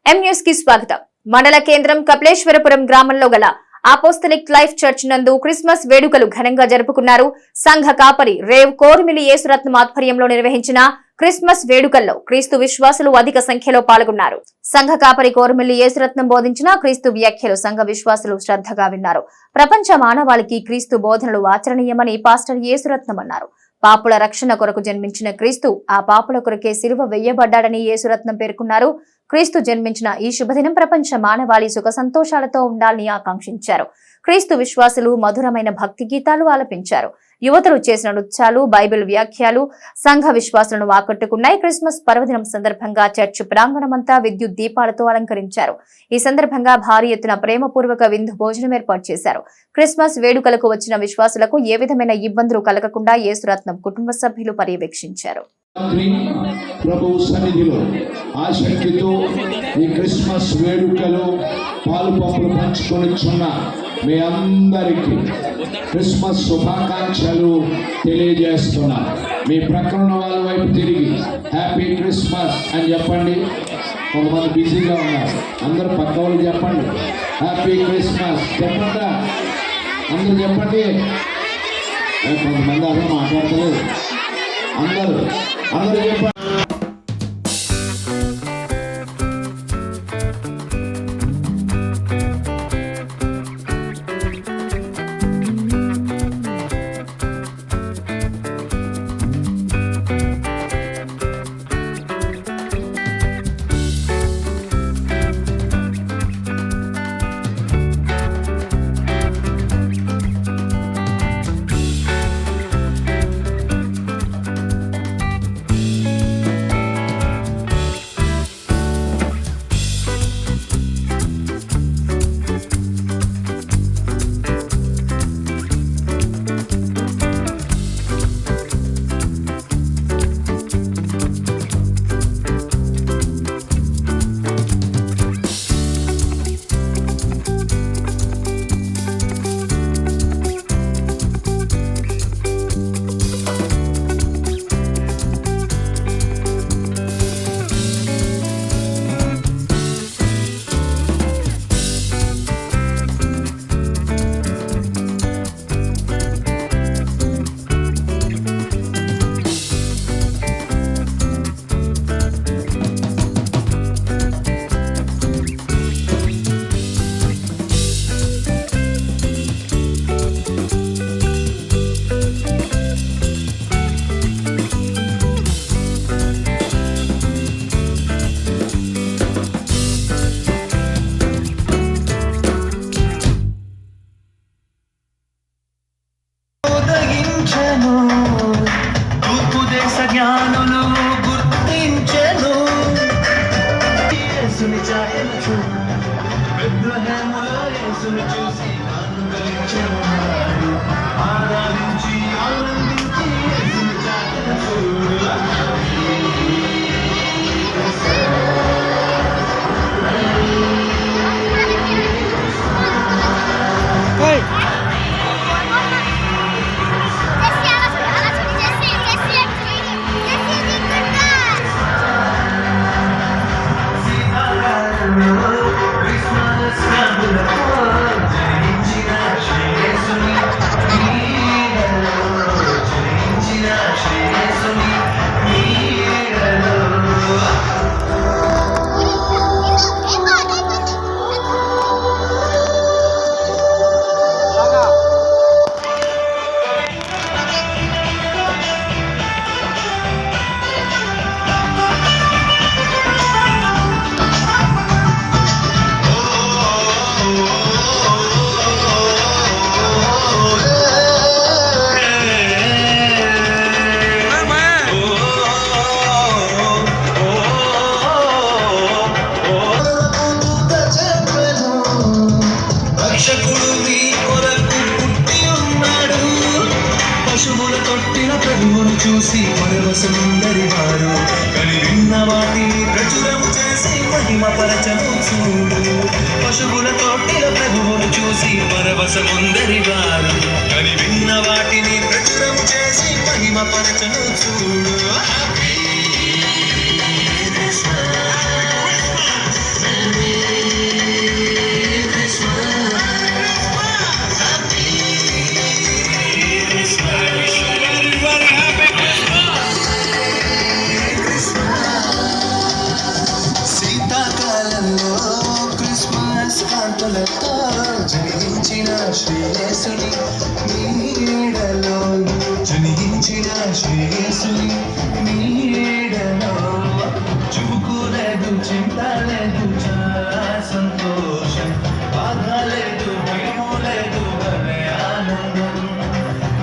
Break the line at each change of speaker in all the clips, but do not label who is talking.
M news కి స్వాగతం. మండల కేంద్రం కపిలేశ్వరపురం గ్రామంలో గల అపోస్తలిక్ లైఫ్ చర్చ్ నందు క్రిస్మస్ వేడుకలు ఘనంగా జరుపుకున్నారు. సంఘ కాపరి రేవ్ కోరిమిలి యేసురత్నం ఆధ్వర్యంలో నిర్వహించిన క్రిస్మస్ వేడుకల్లో క్రీస్తు విశ్వాసులు అధిక సంఖ్యలో పాల్గొన్నారు. సంఘ కాపరి కోరిమిలి యేసురత్నం బోధించిన క్రీస్తు వ్యాఖ్యలు సంఘ విశ్వాసులు శ్రద్ధగా విన్నారు. ప్రపంచ మానవాళికి క్రీస్తు బోధనలు ఆచరణీయమని పాస్టర్ యేసురత్నం అన్నారు. పాపుల రక్షణ కొరకు జన్మించిన క్రీస్తు ఆ పాపుల కొరకే సిలువ వేయబడ్డాడని యేసురత్నం పేర్కొన్నారు. క్రీస్తు జన్మించిన ఈ శుభదినం ప్రపంచ మానవాళి సుఖ సంతోషాలతో ఉండాలని ఆకాంక్షించారు. క్రీస్తు విశ్వాసులు మధురమైన భక్తి గీతాలు ఆలపించారు. యువతలు చేసిన నృత్యాలు, బైబిల్ వ్యాఖ్యలు సంఘ విశ్వాసులను ఆకట్టుకున్నాయి. క్రిస్మస్ పర్వదినం సందర్భంగా చర్చ్ ప్రాంగణమంతా విద్యుత్ దీపాలతో అలంకరించారు. ఈ సందర్భంగా భారీ ఎత్తున ప్రేమపూర్వక విందు భోజనం ఏర్పాటు చేశారు. క్రిస్మస్ వేడుకలకు వచ్చిన విశ్వాసులకు ఏ విధమైన ఇబ్బందులు కలగకుండా యేసురత్నం కుటుంబ సభ్యులు పర్యవేక్షించారు.
ప్రభువు సన్నిధిలో ఆసక్తితో ఈ క్రిస్మస్ వేడుకలో పాలు పంపులు పంచుకొనిచున్న మీ అందరికీ క్రిస్మస్ శుభాకాంక్షలు తెలియజేస్తున్నా. మీ ప్రక్కన వాళ్ళ వైపు తిరిగి హ్యాపీ క్రిస్మస్ అని చెప్పండి. కొంతమంది బిజీగా ఉన్నారు, అందరూ పక్క వాళ్ళు చెప్పండి హ్యాపీ క్రిస్మస్ చెప్పండి. అందరూ చెప్పండి. కొంతమంది అసలు మాట్లాడతలేదు. అందరూ చెప్పండి.
జ్ఞానులు గుర్తించెను యేసుని చాయను బెత్లెహేములో యేసుని చూసి అనుకరించెను. ఆరాధించి ఆనందించి యేసుని చాయను చూడు. చూసి పరవశముందరి వారు కని విన్న వాటిని ప్రచురము చేసి మహిమ పరచను చూడు. పశువుల తొట్టిల ప్రభువును చూసి పరవశముందరి వారు కని విన్న వాటిని ప్రచురము చేసి మహిమ పరచను చూడు. Happy Christmas. శ్రీయేసుని నీడలో చూపుకోలేదు చింత లేదు చాలా సంతోషం బాధ లేదు భయం లేదు భలే ఆనందం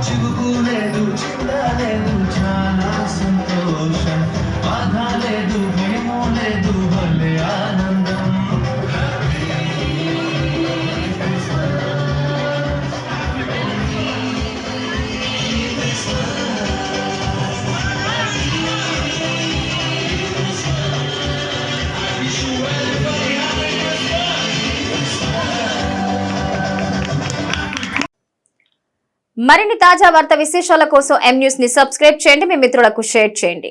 చూపుకోలేదు చింత లేదు చాలా సంతోషం బాధ లేదు భయం లేదు భలే ఆనందం
మరిన్ని తాజా వార్తా విశేషాల కోసం ఎం న్యూస్ ని సబ్స్క్రైబ్ చేయండి, మీ మిత్రులకు షేర్ చేయండి.